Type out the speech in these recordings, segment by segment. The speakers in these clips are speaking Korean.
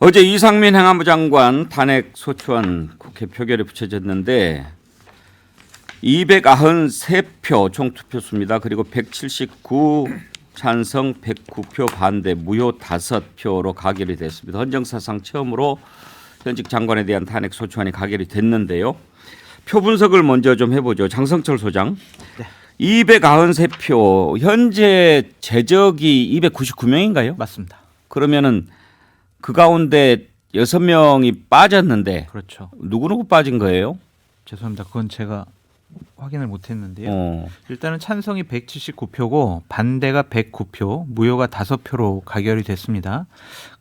어제 이상민 행안부 장관 탄핵 소추안 국회 표결에 붙여졌는데 293표 총 투표수입니다. 그리고 179 찬성 109표 반대 무효 5표로 가결이 됐습니다. 헌정사상 처음으로 현직 장관에 대한 탄핵 소추안이 가결이 됐는데요. 표 분석을 먼저 좀 해보죠. 장성철 소장. 네. 293표 현재 재적이 299명인가요? 맞습니다. 그러면은 그 가운데 6명이 빠졌는데 그렇죠. 누구 빠진 거예요? 죄송합니다. 그건 제가 확인을 못했는데요. 일단은 찬성이 179표고 반대가 109표, 무효가 5표로 가결이 됐습니다.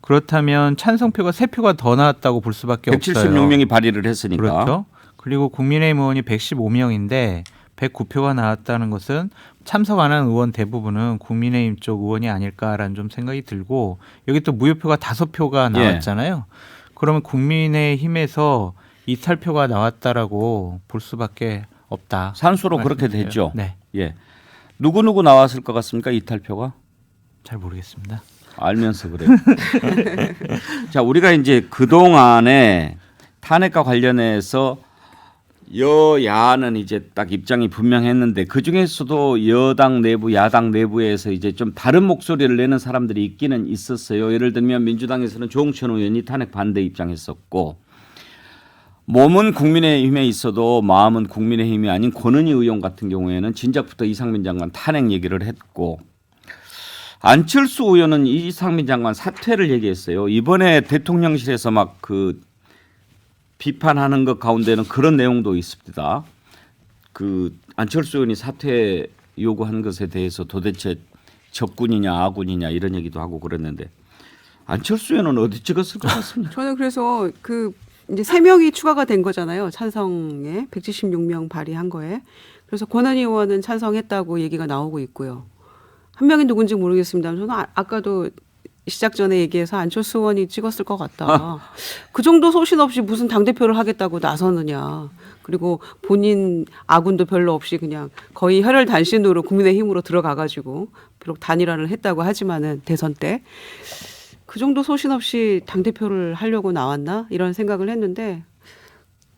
그렇다면 찬성표가 3표가 더 나왔다고 볼 수밖에 없어요. 176명이 발의를 했으니까. 그렇죠. 그리고 국민의힘 의원이 115명인데 109표가 나왔다는 것은 참석 안 한 의원 대부분은 국민의힘 쪽 의원이 아닐까라는 좀 생각이 들고 여기 또 무효표가 5표가 나왔잖아요. 그러면 국민의힘에서 이탈표가 나왔다라고 볼 수밖에 없다. 산수로 그렇게 됐죠. 네. 예. 누구 나왔을 것 같습니까? 이탈표가? 잘 모르겠습니다. 알면서 그래요. 자, 우리가 이제 그동안에 탄핵과 관련해서 여야는 이제 딱 입장이 분명했는데 그 중에서도 여당 내부, 야당 내부에서 이제 좀 다른 목소리를 내는 사람들이 있기는 있었어요. 예를 들면 민주당에서는 조홍천 의원이 탄핵 반대 입장했었고, 몸은 국민의힘에 있어도 마음은 국민의힘이 아닌 권은희 의원 같은 경우에는 진작부터 이상민 장관 탄핵 얘기를 했고, 안철수 의원은 이상민 장관 사퇴를 얘기했어요. 이번에 대통령실에서 막 그 비판하는 것 가운데는 그런 내용도 있습니다. 그 안철수 의원이 사퇴 요구한 것에 대해서 도대체 적군이냐 아군이냐 이런 얘기도 하고 그랬는데 안철수 의원은 어디 찍었을 것 같습니다. 저는 그래서 그 이제 3명이 추가가 된 거잖아요. 찬성에 176명 발의한 거에. 그래서 권은희 의원은 찬성했다고 얘기가 나오고 있고요. 한 명이 누군지 모르겠습니다. 저는 아까도 시작 전에 얘기해서 안철수 의원이 찍었을 것 같다. 그 정도 소신 없이 무슨 당대표를 하겠다고 나서느냐. 그리고 본인 아군도 별로 없이 그냥 거의 혈혈단신으로 국민의힘으로 들어가가지고 비록 단일화를 했다고 하지만은 대선 때 그 정도 소신 없이 당대표를 하려고 나왔나 이런 생각을 했는데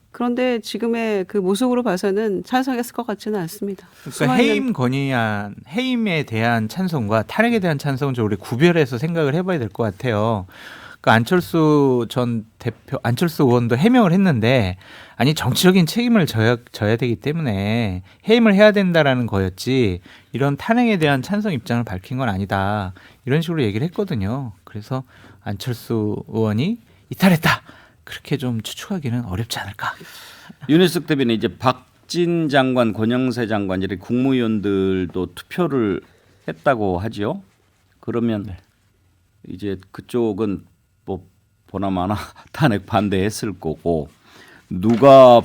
그런데 지금의 그 모습으로 봐서는 찬성했을 것 같지는 않습니다. 그러니까 해임 건의안, 해임에 대한 찬성과 탄핵에 대한 찬성은 좀 우리 구별해서 생각을 해봐야 될 것 같아요. 그러니까 안철수 전 대표, 안철수 의원도 해명을 했는데 아니 정치적인 책임을 져야 되기 때문에 해임을 해야 된다라는 거였지 이런 탄핵에 대한 찬성 입장을 밝힌 건 아니다. 이런 식으로 얘기를 했거든요. 그래서 안철수 의원이 이탈했다. 그렇게 좀 추측하기는 어렵지 않을까. 윤희석 대변인 이제 박진 장관, 권영세 장관 이렇게 국무위원들도 투표를 했다고 하죠. 그러면 네. 이제 그쪽은 뭐 보나마나 탄핵 반대했을 거고 누가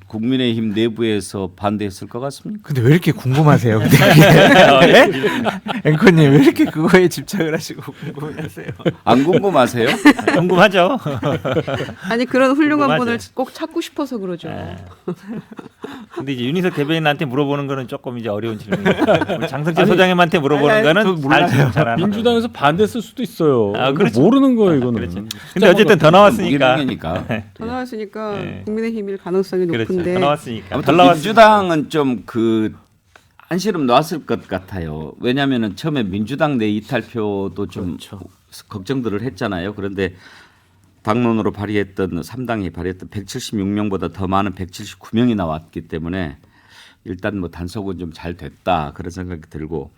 국민의힘 내부에서 반대했을 것 같습니까? 근데 왜 이렇게 궁금하세요? 네? 앵커님 왜 이렇게 그거에 집착을 하시고 궁금해하세요? 안 궁금하세요? 궁금하죠. 아니 그런 훌륭한 궁금하죠. 분을 꼭 찾고 싶어서 그러죠. 근데 이제 윤희석 대변인한테 물어보는 거는 조금 이제 어려운 질문이에요. 우리 장성철 소장님한테 물어보는 거는 잘 알아요. 민주당에서 반대했을 수도 있어요. 아, 그렇죠. 모르는 거예요, 이거는. 그렇죠. 근데 어쨌든 더 나왔으니까. 무기명이니까. 더 나왔으니까 네. 국민의힘일 가능성이 그렇죠. 높은데 더 나왔으니까. 아무튼 덜 나왔으니까. 민주당은 좀 그 한시름 놨을 것 같아요. 왜냐하면 처음에 민주당 내 이탈표도 좀 그렇죠. 걱정들을 했잖아요. 그런데 당론으로 발의했던 3당이 발의했던 176명보다 더 많은 179명이 나왔기 때문에 일단 뭐 단속은 좀 잘 됐다 그런 생각이 들고.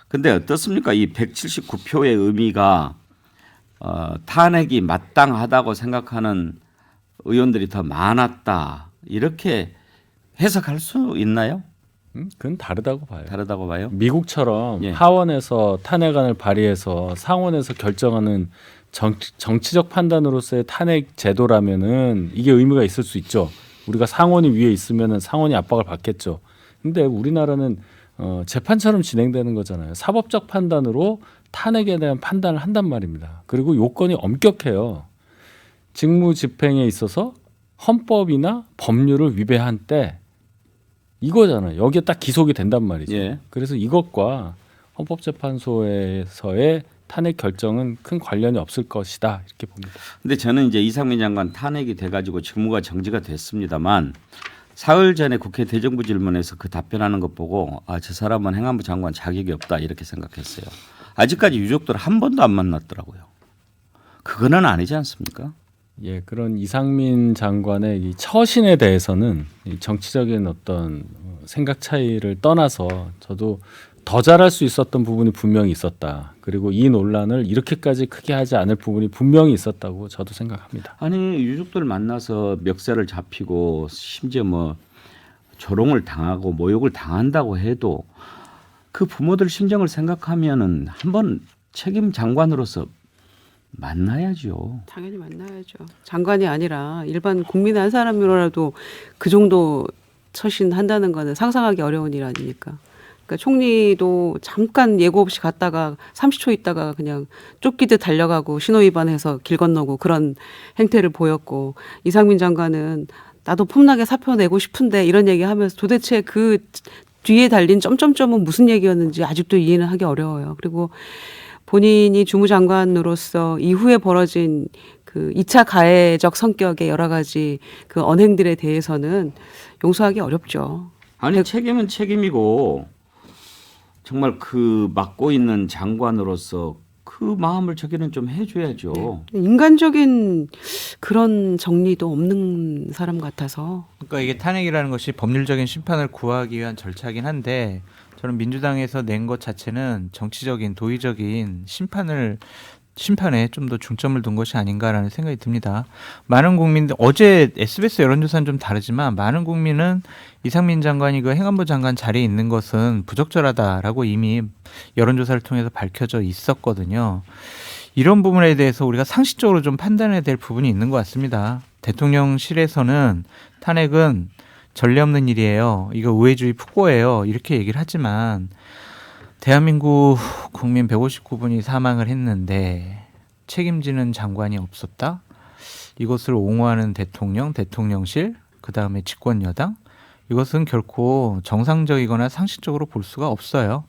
근데 어떻습니까? 이 179표의 의미가 탄핵이 마땅하다고 생각하는 의원들이 더 많았다 이렇게 해석할 수 있나요? 그건 다르다고 봐요. 다르다고 봐요. 미국처럼 예. 하원에서 탄핵안을 발의해서 상원에서 결정하는 정치적 판단으로서의 탄핵 제도라면은 이게 의미가 있을 수 있죠. 우리가 상원이 위에 있으면은 상원이 압박을 받겠죠. 근데 우리나라는 재판처럼 진행되는 거잖아요. 사법적 판단으로 탄핵에 대한 판단을 한단 말입니다. 그리고 요건이 엄격해요. 직무 집행에 있어서 헌법이나 법률을 위배한 때 이거잖아요. 여기에 딱 기속이 된단 말이죠. 예. 그래서 이것과 헌법재판소에서의 탄핵 결정은 큰 관련이 없을 것이다 이렇게 봅니다. 근데 저는 이제 이상민 장관 탄핵이 돼가지고 직무가 정지가 됐습니다만 사흘 전에 국회 대정부 질문에서 그 답변하는 것 보고 아, 저 사람은 행안부 장관 자격이 없다 이렇게 생각했어요. 아직까지 유족들 한 번도 안 만났더라고요. 그거는 아니지 않습니까? 예, 그런 이상민 장관의 이 처신에 대해서는 이 정치적인 어떤 생각 차이를 떠나서 저도 더 잘할 수 있었던 부분이 분명히 있었다. 그리고 이 논란을 이렇게까지 크게 하지 않을 부분이 분명히 있었다고 저도 생각합니다. 아니 유족들 만나서 멱살을 잡히고 심지어 뭐 조롱을 당하고 모욕을 당한다고 해도 그 부모들 심정을 생각하면은 한번 책임 장관으로서 만나야죠. 당연히 만나야죠. 장관이 아니라 일반 국민 한 사람으로라도 그 정도 처신한다는 거는 상상하기 어려운 일 아닙니까? 그러니까 총리도 잠깐 예고 없이 갔다가 30초 있다가 그냥 쫓기듯 달려가고 신호위반해서 길 건너고 그런 행태를 보였고 이상민 장관은 나도 폼나게 사표 내고 싶은데 이런 얘기하면서 도대체 그 뒤에 달린 점점점은 무슨 얘기였는지 아직도 이해는 하기 어려워요. 그리고 본인이 주무장관으로서 이후에 벌어진 그 2차 가해적 성격의 여러 가지 그 언행들에 대해서는 용서하기 어렵죠. 아니 책임은 책임이고 정말 그 맡고 있는 장관으로서 그 마음을 저기는 좀 해줘야죠. 인간적인 그런 정리도 없는 사람 같아서. 그러니까 이게 탄핵이라는 것이 법률적인 심판을 구하기 위한 절차긴 한데 저는 민주당에서 낸 것 자체는 정치적인 도의적인 심판에 좀 더 중점을 둔 것이 아닌가라는 생각이 듭니다. 많은 국민들 어제 SBS 여론조사는 좀 다르지만 많은 국민은 이상민 장관이 그 행안부 장관 자리에 있는 것은 부적절하다라고 이미 여론조사를 통해서 밝혀져 있었거든요. 이런 부분에 대해서 우리가 상식적으로 좀 판단해야 될 부분이 있는 것 같습니다. 대통령실에서는 탄핵은 전례 없는 일이에요. 이거 우회주의 폭거예요. 이렇게 얘기를 하지만 대한민국 국민 159분이 사망을 했는데 책임지는 장관이 없었다? 이것을 옹호하는 대통령, 대통령실, 그다음에 집권 여당? 이것은 결코 정상적이거나 상식적으로 볼 수가 없어요.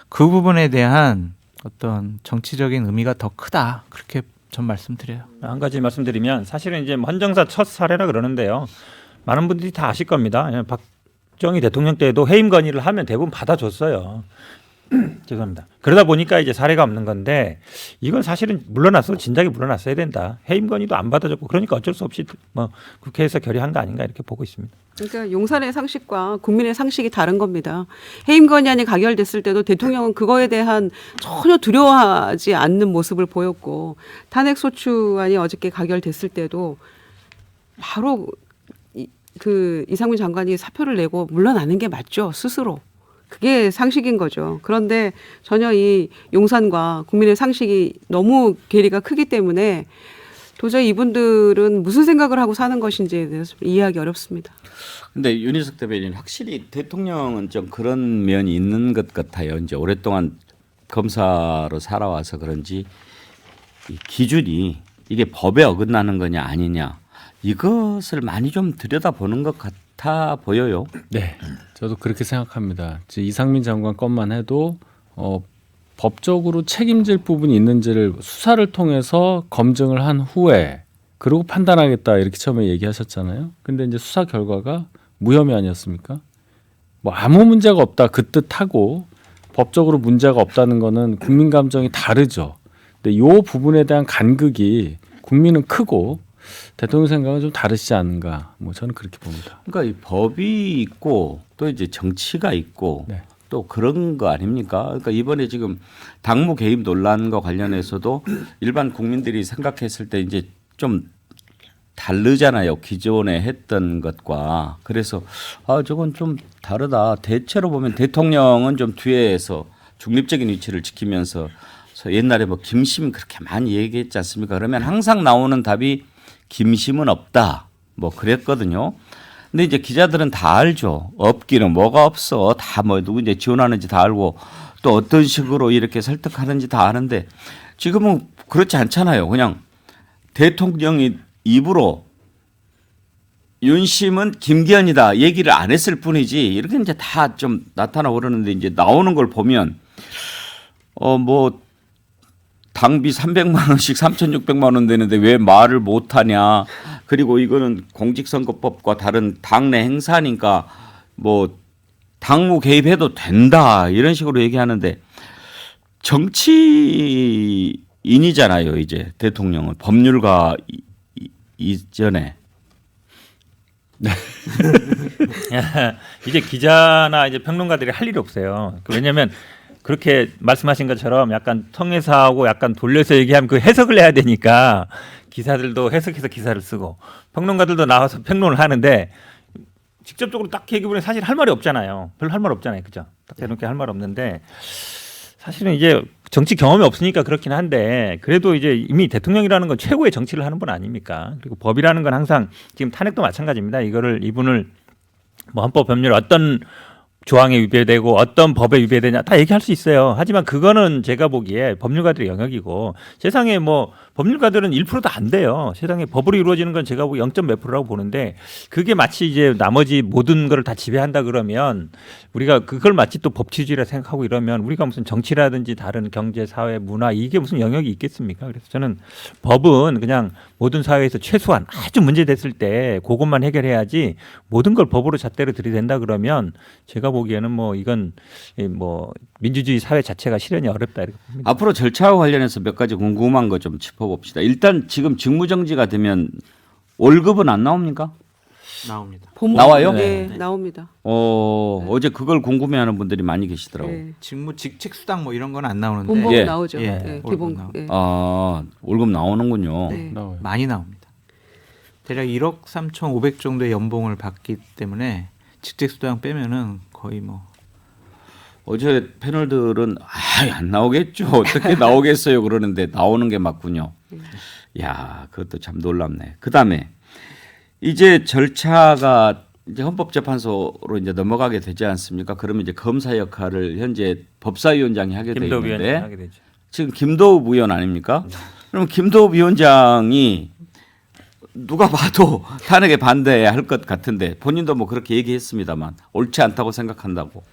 그 부분에 대한 어떤 정치적인 의미가 더 크다. 그렇게 전 말씀드려요. 한 가지 말씀드리면 사실은 이제 헌정사 첫 사례라 그러는데요. 많은 분들이 다 아실 겁니다. 박정희 대통령 때도 해임 건의를 하면 대부분 받아줬어요. 죄송합니다. 그러다 보니까 이제 사례가 없는 건데 이건 사실은 진작에 물러났어야 된다. 해임 건의도 안 받아줬고 그러니까 어쩔 수 없이 뭐 국회에서 결의한 거 아닌가 이렇게 보고 있습니다. 그러니까 용산의 상식과 국민의 상식이 다른 겁니다. 해임 건의안이 가결됐을 때도 대통령은 그거에 대한 전혀 두려워하지 않는 모습을 보였고 탄핵 소추안이 어저께 가결됐을 때도 바로 그 이상민 장관이 사표를 내고 물러나는 게 맞죠, 스스로. 그게 상식인 거죠. 그런데 전혀 이 용산과 국민의 상식이 너무 괴리가 크기 때문에 도저히 이분들은 무슨 생각을 하고 사는 것인지에 대해서 이해하기 어렵습니다. 근데 윤희석 대변인 확실히 대통령은 좀 그런 면이 있는 것 같아요. 이제 오랫동안 검사로 살아와서 그런지 이 기준이 이게 법에 어긋나는 거냐 아니냐 이것을 많이 좀 들여다보는 것 같아 보여요. 네, 저도 그렇게 생각합니다. 이상민 장관 것만 해도 법적으로 책임질 부분이 있는지를 수사를 통해서 검증을 한 후에 그리고 판단하겠다 이렇게 처음에 얘기하셨잖아요. 근데 이제 수사 결과가 무혐의 아니었습니까? 뭐 아무 문제가 없다 그 뜻하고 법적으로 문제가 없다는 거는 국민 감정이 다르죠. 근데 이 부분에 대한 간극이 국민은 크고 대통령 생각은 좀 다르시지 않은가? 뭐 저는 그렇게 봅니다. 그러니까 이 법이 있고 또 이제 정치가 있고 네. 또 그런 거 아닙니까? 그러니까 이번에 지금 당무 개입 논란과 관련해서도 일반 국민들이 생각했을 때 이제 좀 다르잖아요. 기존에 했던 것과. 그래서 저건 좀 다르다. 대체로 보면 대통령은 좀 뒤에서 중립적인 위치를 지키면서 옛날에 뭐 김심 그렇게 많이 얘기했지 않습니까? 그러면 항상 나오는 답이 김심은 없다. 뭐 그랬거든요. 근데 이제 기자들은 다 알죠. 없기는 뭐가 없어. 다 뭐 누구 이제 지원하는지 다 알고 또 어떤 식으로 이렇게 설득하는지 다 아는데 지금은 그렇지 않잖아요. 그냥 대통령이 입으로 윤심은 김기현이다 얘기를 안 했을 뿐이지 이렇게 이제 다 좀 나타나 오르는데 이제 나오는 걸 보면 뭐 당비 300만 원씩 3,600만 원 되는데 왜 말을 못 하냐. 그리고 이거는 공직선거법과 다른 당내 행사니까 뭐 당무 개입해도 된다 이런 식으로 얘기하는데 정치인이잖아요. 이제 대통령은 법률가 이전에 이제 기자나 이제 평론가들이 할 일이 없어요. 왜냐하면 그렇게 말씀하신 것처럼 약간 통해서하고 약간 돌려서 얘기하면 그 해석을 해야 되니까 기사들도 해석해서 기사를 쓰고 평론가들도 나와서 평론을 하는데 직접적으로 딱 얘기해보면 사실 할 말이 없잖아요. 별로 할 말 없잖아요. 그죠? 딱 대놓고 할 말 없는데 사실은 이제 정치 경험이 없으니까 그렇긴 한데 그래도 이제 이미 대통령이라는 건 최고의 정치를 하는 분 아닙니까? 그리고 법이라는 건 항상 지금 탄핵도 마찬가지입니다. 이분을 뭐 헌법 법률 어떤 조항에 위배되고 어떤 법에 위배되냐 다 얘기할 수 있어요. 하지만 그거는 제가 보기에 법률가들의 영역이고 세상에 뭐 법률가들은 1%도 안 돼요. 세상에 법으로 이루어지는 건 제가 보기 0. 몇 %라고 보는데 그게 마치 이제 나머지 모든 걸 다 지배한다 그러면 우리가 그걸 마치 또 법치주의라 생각하고 이러면 우리가 무슨 정치라든지 다른 경제, 사회, 문화 이게 무슨 영역이 있겠습니까? 그래서 저는 법은 그냥 모든 사회에서 최소한 아주 문제됐을 때 그것만 해결해야지 모든 걸 법으로 잣대로 들이댄다 그러면 제가 보기에는 뭐 이건 뭐 민주주의 사회 자체가 실현이 어렵다 이렇게 봅니다. 앞으로 절차와 관련해서 몇 가지 궁금한 거 좀 짚어봅시다. 일단 지금 직무정지가 되면 월급은 안 나옵니까? 나옵니다. 나와요? 네, 네. 나옵니다. 어제 그걸 궁금해하는 분들이 많이 계시더라고요. 네. 직무 직책 수당 뭐 이런 건 안 나오는데 본보고 예. 나오죠. 예, 네, 월급 기본. 나오고. 예. 아 월급 나오는군요. 네. 나와요. 많이 나옵니다. 대략 1억 3,500 정도의 연봉을 받기 때문에 직책 수당 빼면은 거의 뭐 어제 패널들은 안 나오겠죠. 어떻게 나오겠어요. 그러는데 나오는 게 맞군요. 야, 그것도 참 놀랍네. 그다음에 이제 절차가 이제 헌법재판소로 이제 넘어가게 되지 않습니까? 그러면 이제 검사 역할을 현재 법사위원장이 하게 돼 김도우 위원장이 있는데 하게 되죠. 지금 김도우 위원 아닙니까? 그럼 김도우 위원장이 누가 봐도 탄핵에 반대해야 할 것 같은데 본인도 뭐 그렇게 얘기했습니다만 옳지 않다고 생각한다고.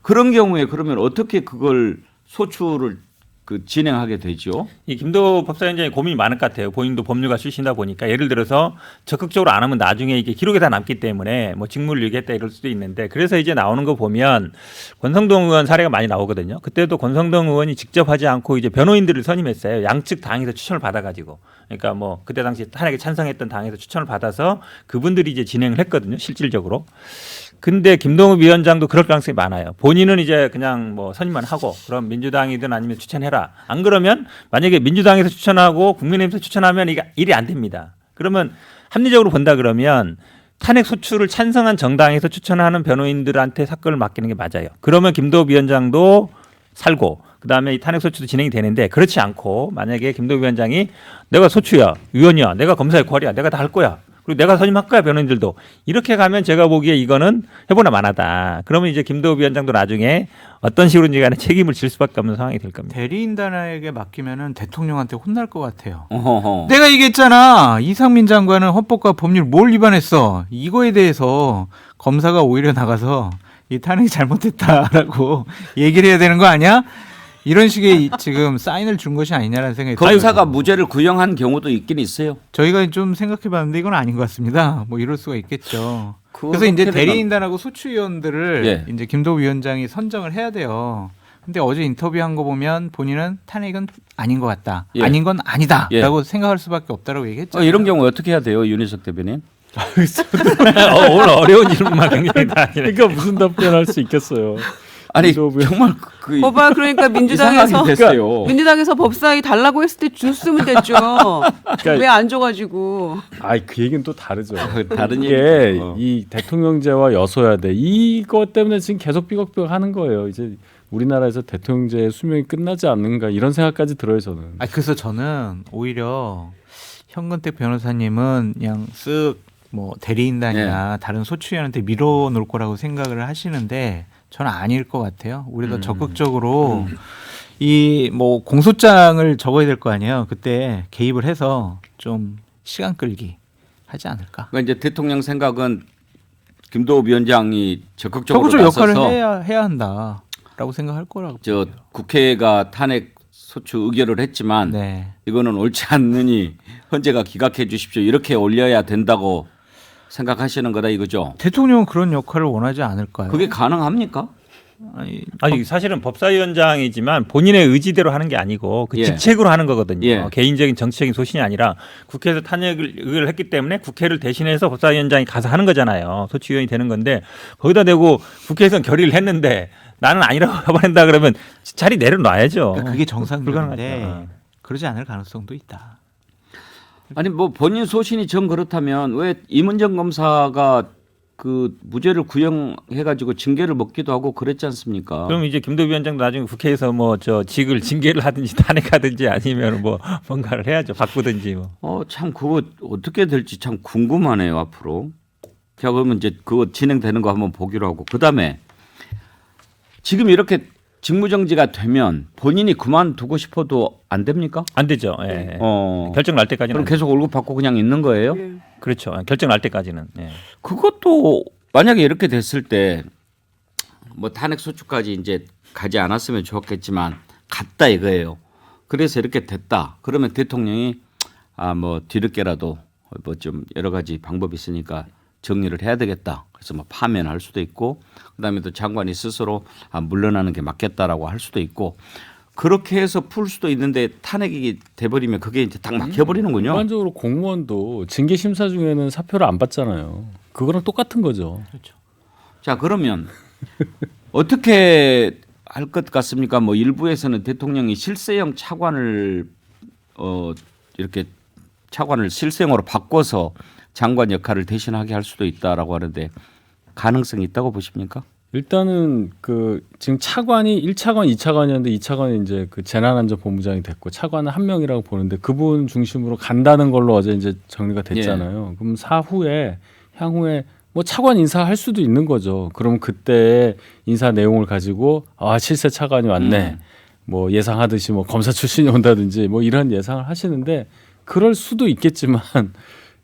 그런 경우에 그러면 어떻게 그걸 소추를 진행하게 되죠? 이 김도우 법사위원장이 고민이 많을 것 같아요. 본인도 법률가 출신이다 보니까 예를 들어서 적극적으로 안 하면 나중에 이게 기록에 다 남기 때문에 뭐 직무를 유기했다 이럴 수도 있는데 그래서 이제 나오는 거 보면 권성동 의원 사례가 많이 나오거든요. 그때도 권성동 의원이 직접 하지 않고 이제 변호인들을 선임했어요. 양측 당에서 추천을 받아가지고 그러니까 뭐 그때 당시 탄핵에 찬성했던 당에서 추천을 받아서 그분들이 이제 진행을 했거든요. 실질적으로. 근데 김동욱 위원장도 그럴 가능성이 많아요. 본인은 이제 그냥 뭐 선임만 하고 그럼 민주당이든 아니면 추천해라. 안 그러면 만약에 민주당에서 추천하고 국민의힘에서 추천하면 이게 일이 안 됩니다. 그러면 합리적으로 본다 그러면 탄핵 소추를 찬성한 정당에서 추천하는 변호인들한테 사건을 맡기는 게 맞아요. 그러면 김도우 위원장도 살고 그다음에 이 탄핵 소추도 진행이 되는데 그렇지 않고 만약에 김도우 위원장이 내가 소추야, 위원이야, 내가 검사 역할이야, 내가 다 할 거야. 그리고 내가 선임할 거야 변호인들도 이렇게 가면 제가 보기에 이거는 해보나 마나다. 그러면 이제 김도우 위원장도 나중에 어떤 식으로든지 간에 책임을 질 수밖에 없는 상황이 될 겁니다. 대리인단에게 맡기면은 대통령한테 혼날 것 같아요. 어허허. 내가 얘기했잖아. 이상민 장관은 헌법과 법률 뭘 위반했어. 이거에 대해서 검사가 오히려 나가서 이 탄핵이 잘못됐다라고 얘기를 해야 되는 거 아니야? 이런 식의 지금 사인을 준 것이 아니냐라는 생각이 검사가 들어요. 무죄를 구형한 경우도 있긴 있어요. 저희가 좀 생각해봤는데 이건 아닌 것 같습니다. 뭐 이럴 수가 있겠죠. 그래서 이제 그렇게 되면- 대리인단하고 소추위원들을 예. 이제 김도우 위원장이 선정을 해야 돼요. 근데 어제 인터뷰한 거 보면 본인은 탄핵은 아닌 것 같다. 예. 아닌 건 아니다라고 예. 생각할 수밖에 없다라고 얘기했죠. 이런 경우 어떻게 해야 돼요, 윤희석 대변인? 오늘 어려운 질문만 굉장히 다 하시네. 그러니까 무슨 답변할 수 있겠어요. 아니 김도우 위원- 정말 그 봐봐, 그러니까 민주당에서 이상하게 됐어요. 민주당에서 법사위 달라고 했을 때 줬으면 됐죠. 왜 안 줘가지고. 아이 그 얘기는 또 다르죠. 다른 이게 얘기죠. 이 대통령제와 여소야대 이것 때문에 지금 계속 삐걱삐걱 하는 거예요. 이제 우리나라에서 대통령제 수명이 끝나지 않는가 이런 생각까지 들어요 저는. 아 그래서 저는 오히려 현근택 변호사님은 그냥 쓱 뭐 대리인단이나 다른 소추위원한테 밀어놓을 거라고 생각을 하시는데 저는 아닐 것 같아요. 우리가 적극적으로 이 뭐 공소장을 적어야 될 거 아니에요. 그때 개입을 해서 좀 시간 끌기 하지 않을까. 그러니까 이제 대통령 생각은 김도우 위원장이 적극적으로 적극적 역할을 나서서 해야 한다라고 생각할 거라고. 저 국회가 탄핵 소추 의결을 했지만 네. 이거는 옳지 않느니 헌재가 기각해 주십시오. 이렇게 올려야 된다고 생각하시는 거다 이거죠. 대통령은 그런 역할을 원하지 않을까요? 그게 가능합니까? 아니 사실은 법사위원장이지만 본인의 의지대로 하는 게 아니고 그 예. 직책으로 하는 거거든요. 예. 개인적인 정치적인 소신이 아니라 국회에서 탄핵을 했기 때문에 국회를 대신해서 법사위원장이 가서 하는 거잖아요. 소추위원이 되는 건데 거기다 대고 국회에서는 결의를 했는데 나는 아니라고 해버린다 그러면 자리 내려놔야죠. 그러니까 그게 정상적인데 불가능하죠. 그러지 않을 가능성도 있다. 아니 뭐 본인 소신이 정 그렇다면 왜 임은정 검사가 그 무죄를 구형해가지고 징계를 먹기도 하고 그랬지 않습니까? 그럼 이제 김도비 위원장도 나중에 국회에서 뭐 저 직을 징계를 하든지 탄핵하든지 아니면 뭐 뭔가를 해야죠. 바꾸든지 뭐. 참 그거 어떻게 될지 참 궁금하네요 앞으로. 자 그러면 이제 그거 진행되는 거 한번 보기로 하고 그다음에 지금 이렇게 직무정지가 되면 본인이 그만두고 싶어도 안 됩니까? 안 되죠. 예. 결정 날 때까지는. 그럼 계속 월급 받고 그냥 있는 거예요? 예. 그렇죠. 결정 날 때까지는. 예. 그것도 만약에 이렇게 됐을 때 뭐 탄핵 소추까지 이제 가지 않았으면 좋겠지만 갔다 이거예요. 그래서 이렇게 됐다. 그러면 대통령이 뭐 뒤늦게라도 뭐 좀 여러 가지 방법이 있으니까 정리를 해야 되겠다. 그래서 뭐 파면할 수도 있고 그다음에 또 장관이 스스로 물러나는 게 맞겠다라고 할 수도 있고 그렇게 해서 풀 수도 있는데 탄핵이 돼버리면 그게 이제 딱 막혀버리는군요. 일반적으로 공무원도 징계 심사 중에는 사표를 안 받잖아요. 그거랑 똑같은 거죠. 그렇죠. 자 그러면 어떻게 할 것 같습니까? 뭐 일부에서는 대통령이 실세형 차관을 이렇게 차관을 실세형으로 바꿔서 장관 역할을 대신하게 할 수도 있다라고 하는데 가능성이 있다고 보십니까? 일단은 그 지금 차관이 1차관, 2차관이었는데 2차관이 이제 그 재난안전본부장이 됐고 차관은 한 명이라고 보는데 그분 중심으로 간다는 걸로 어제 이제 정리가 됐잖아요. 그럼 향후에 뭐 차관 인사할 수도 있는 거죠. 그럼 그때 인사 내용을 가지고 실세 차관이 왔네. 뭐 예상하듯이 뭐 검사 출신이 온다든지 뭐 이런 예상을 하시는데 그럴 수도 있겠지만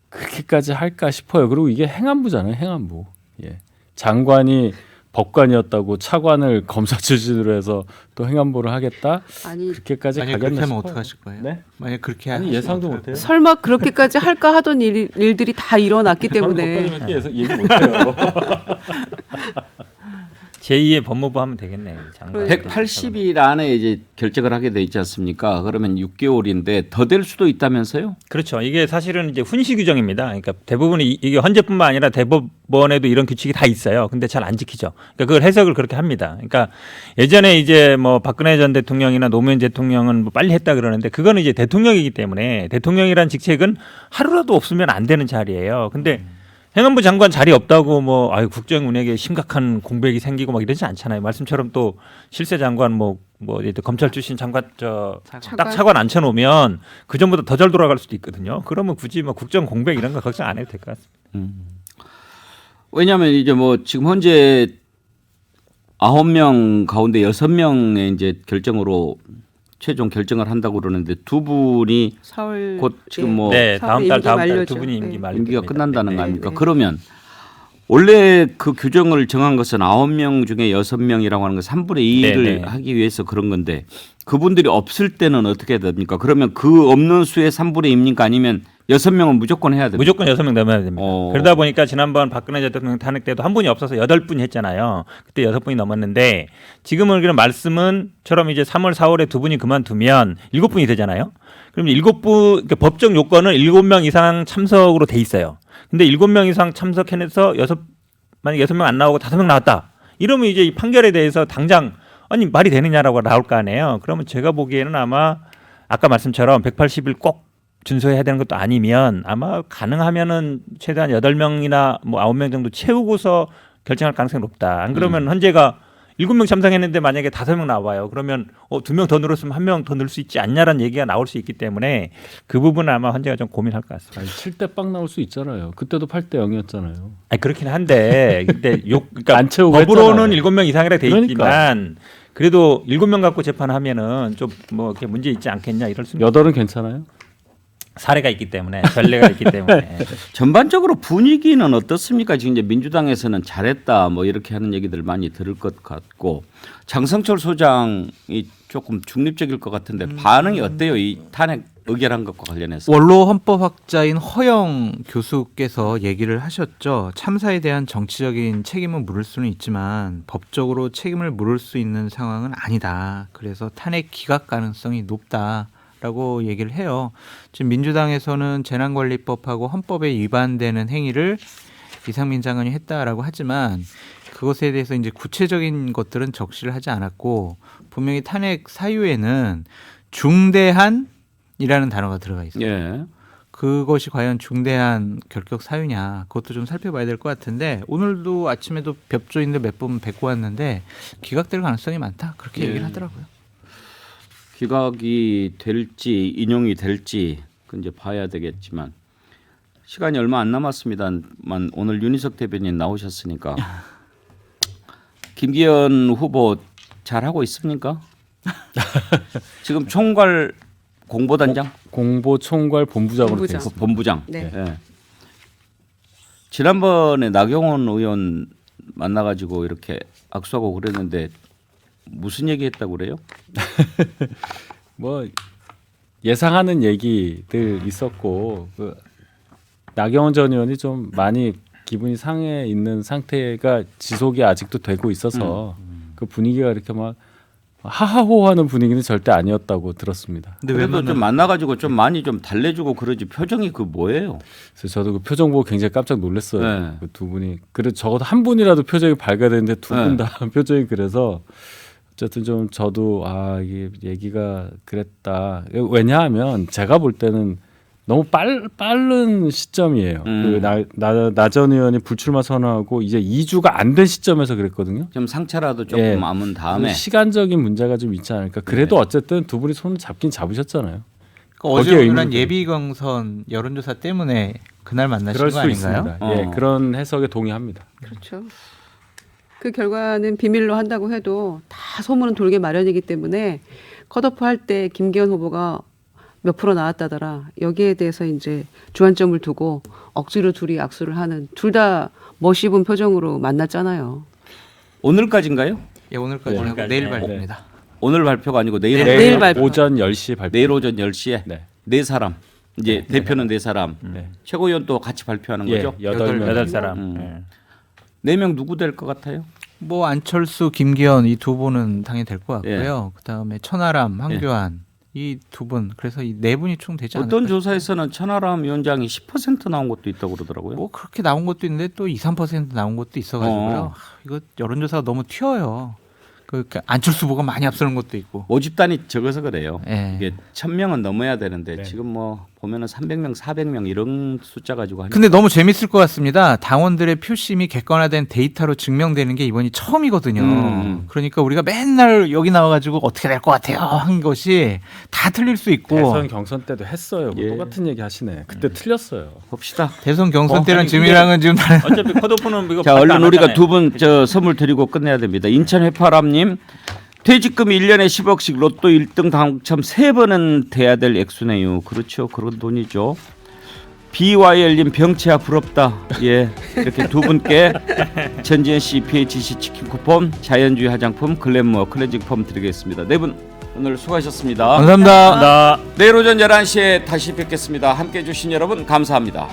그렇게까지 할까 싶어요. 그리고 이게 행안부잖아요. 행안부. 예. 장관이 법관이었다고 차관을 검사 출신으로 해서 또 행안부를 하겠다? 아니 그렇게까지 만약 가겠나 그렇게 하면 싶어요. 어떡하실 거예요? 네? 만약 그렇게 아니, 예상도 못해요. 설마 그렇게까지 할까 하던 일들이 다 일어났기 때문에 법관님한테 얘기 못해요. 제2의 법무부 하면 되겠네요. 장관. 180일 안에 이제 결정을 하게 돼 있지 않습니까? 그러면 6개월인데 더 될 수도 있다면서요? 그렇죠. 이게 사실은 이제 훈시 규정입니다. 그러니까 대부분이 이게 헌재뿐만 아니라 대법원에도 이런 규칙이 다 있어요. 근데 잘 안 지키죠. 그러니까 그걸 해석을 그렇게 합니다. 그러니까 예전에 이제 뭐 박근혜 전 대통령이나 노무현 대통령은 뭐 빨리 했다 그러는데 그거는 이제 대통령이기 때문에 대통령이란 직책은 하루라도 없으면 안 되는 자리예요. 근데 행안부 장관 자리 없다고 뭐 국정 운영에 심각한 공백이 생기고 막 이러지 않잖아요. 말씀처럼 또 실세 장관 뭐 검찰 출신 장관 딱 차관 앉혀놓으면 그 전보다 더 잘 돌아갈 수도 있거든요. 그러면 굳이 뭐 국정 공백 이런 거 걱정 안 해도 될 것 같습니다. 왜냐하면 이제 뭐 지금 현재 9명 가운데 6명의 이제 결정으로 최종 결정을 한다고 그러는데 두 분이 4월 곧 지금 뭐 네, 다음 달 만료죠. 두 분이 임기 만료. 임기가 끝난다는 거 아닙니까? 네. 그러면 원래 그 규정을 정한 것은 9명 중에 6명이라고 하는 건 3분의 2를 네, 네. 하기 위해서 그런 건데 그분들이 없을 때는 어떻게 됩니까? 그러면 그 없는 수의 3분의 2입니까? 아니면 6명은 무조건 해야 됩니까? 무조건 6명 넘어야 됩니다. 어. 그러다 보니까 지난번 박근혜 전 대통령 탄핵 때도 한 분이 없어서 8분이 했잖아요. 그때 6분이 넘었는데 지금은 그런 말씀은처럼 이제 3월, 4월에 두 분이 그만두면 7분이 되잖아요. 그럼 7분 그러니까 법정 요건은 7명 이상 참석으로 돼 있어요. 근데 7명 이상 참석해내서 만약 6명 안 나오고 5명 나왔다. 이러면 이제 이 판결에 대해서 당장 아니 말이 되느냐라고 나올 거 아니에요. 그러면 제가 보기에는 아마 아까 말씀처럼 180일 꼭 준수해야 되는 것도 아니면 아마 가능하면은 최대한 8명이나 뭐 9명 정도 채우고서 결정할 가능성이 높다. 안 그러면 헌재가 7명 참석했는데 만약에 5명 나와요. 그러면 2명 더 늘었으면 1명 더 늘 수 있지 않냐라는 얘기가 나올 수 있기 때문에 그 부분은 아마 헌재가 좀 고민할 것 같습니다. 아니, 7대 빵 나올 수 있잖아요. 그때도 8대 0이었잖아요. 아니 그렇긴 한데 근데 그러니까 안 채우고 법으로는 했잖아요. 7명 이상이라 돼 그러니까. 있지만 그래도 7명 갖고 재판하면은 좀 뭐 이렇게 문제 있지 않겠냐 이럴 수 있는 8은 괜찮아요? 사례가 있기 때문에 전례가 있기 때문에 전반적으로 분위기는 어떻습니까? 지금 이제 민주당에서는 잘했다 뭐 이렇게 하는 얘기들 많이 들을 것 같고 장성철 소장이 조금 중립적일 것 같은데 반응이 어때요? 이 탄핵 의결한 것과 관련해서. 원로 헌법학자인 허영 교수께서 얘기를 하셨죠. 참사에 대한 정치적인 책임은 물을 수는 있지만 법적으로 책임을 물을 수 있는 상황은 아니다. 그래서 탄핵 기각 가능성이 높다라고 얘기를 해요. 지금 민주당에서는 재난관리법하고 헌법에 위반되는 행위를 이상민 장관이 했다라고 하지만 그것에 대해서 이제 구체적인 것들은 적시를 하지 않았고 분명히 탄핵 사유에는 중대한 이라는 단어가 들어가 있어요. 예. 그것이 과연 중대한 결격 사유냐 그것도 좀 살펴봐야 될 것 같은데 오늘도 아침에도 벽조인들 몇 번 뵙고 왔는데 기각될 가능성이 많다 그렇게 예. 얘기를 하더라고요. 기각이 될지 인용이 될지 그 이제 봐야 되겠지만 시간이 얼마 안 남았습니다만 오늘 윤희석 대변인 나오셨으니까 김기현 후보 잘 하고 있습니까? 지금 총괄 공보단장, 공보총괄 본부장으로 본부장. 돼 있습니다. 본부장. 네. 예. 지난번에 나경원 의원 만나가지고 이렇게 악수하고 그랬는데 무슨 얘기했다고 그래요? 뭐 예상하는 얘기들 있었고 그 나경원 전 의원이 좀 많이 기분이 상해 있는 상태가 지속이 아직도 되고 있어서 그 분위기가 이렇게 막 하하호하는 분위기는 절대 아니었다고 들었습니다. 근데 그래도 왜 좀 만나가지고 좀 많이 좀 달래주고 그러지 표정이 그 뭐예요? 그래서 저도 그 표정 보고 굉장히 깜짝 놀랐어요. 네. 그 두 분이 그래 적어도 한 분이라도 표정이 밝아야 되는데 두 분 다 표정이 그래서 어쨌든 좀 저도 아 이게 얘기가 그랬다. 왜냐하면 제가 볼 때는 너무 빠른 시점이에요. 나 전 의원이 불출마 선언하고 이제 2주가 안 된 시점에서 그랬거든요. 좀 상처라도 조금 예. 남은 다음에 시간적인 문제가 좀 있지 않을까. 그래도 어쨌든 두 분이 손을 잡긴 잡으셨잖아요. 어제 거기에 오늘한 의미를 예비 경선 여론조사 때문에 그날 만나신 그럴 거 수 아닌가요? 있습니다. 예, 그런 해석에 동의합니다. 그렇죠. 그 결과는 비밀로 한다고 해도 다 소문은 돌게 마련이기 때문에 컷오프 할 때 김기현 후보가 몇 프로 나왔다더라. 여기에 대해서 이제 주안점을 두고 억지로 둘이 악수를 하는 둘 다 멋입은 표정으로 만났잖아요. 오늘까지인가요? 예, 오늘까지 하고 오늘까지. 내일 네. 발표입니다. 오늘 발표가 아니고 내일 내일 발표. 오전 10시 발표. 내일 오전 10시에 네. 네 사람 이제 대표는 네 사람 네. 최고위원 또 같이 발표하는 예, 거죠? 8명. 8사람. 예. 네 명 누구 될 것 같아요? 뭐 안철수, 김기현 이 두 분은 당연히 될 것 예. 같고요. 그다음에 천하람, 황교안 이 두 분. 그래서 이 네 분이 총 되지 않을까? 어떤 조사에서는 천하람 위원장이 10% 나온 것도 있다고 그러더라고요. 뭐 그렇게 나온 것도 있는데 또 2, 3% 나온 것도 있어가지고요. 이거 여론조사가 너무 튀어요. 그 안철수 후보가 많이 앞서는 것도 있고. 모집단이 적어서 그래요. 예. 이게 1000명은 넘어야 되는데 네. 지금 뭐 보면은 300명, 400명 이런 숫자 가지고 하니까 근데 너무 재밌을 것 같습니다. 당원들의 표심이 객관화된 데이터로 증명되는 게 이번이 처음이거든요. 그러니까 우리가 맨날 여기 나와가지고 어떻게 될 것 같아요 한 것이 다 틀릴 수 있고 대선 경선 때도 했어요. 뭐 예. 똑같은 얘기 하시네. 그때 틀렸어요. 봅시다. 대선 경선 때랑 아니, 지금이랑은 지금 다른. 어차피 컷오프는 이거 자, 발표 얼른 안 우리가 하잖아요. 두 분 저 선물 드리고 끝내야 됩니다. 인천 회파람님 퇴직금이 1년에 10억씩 로또 1등 당첨 3번은 돼야 될 액수네요. 그렇죠. 그런 돈이죠. BYL님 병치야 부럽다. 예, 이렇게 두 분께 전지현 씨 PHC 치킨 쿠폰, 자연주의 화장품 글램머 클렌징 폼 드리겠습니다. 네 분 오늘 수고하셨습니다. 감사합니다. 나 내일 오전 11시에 다시 뵙겠습니다. 함께해 주신 여러분 감사합니다.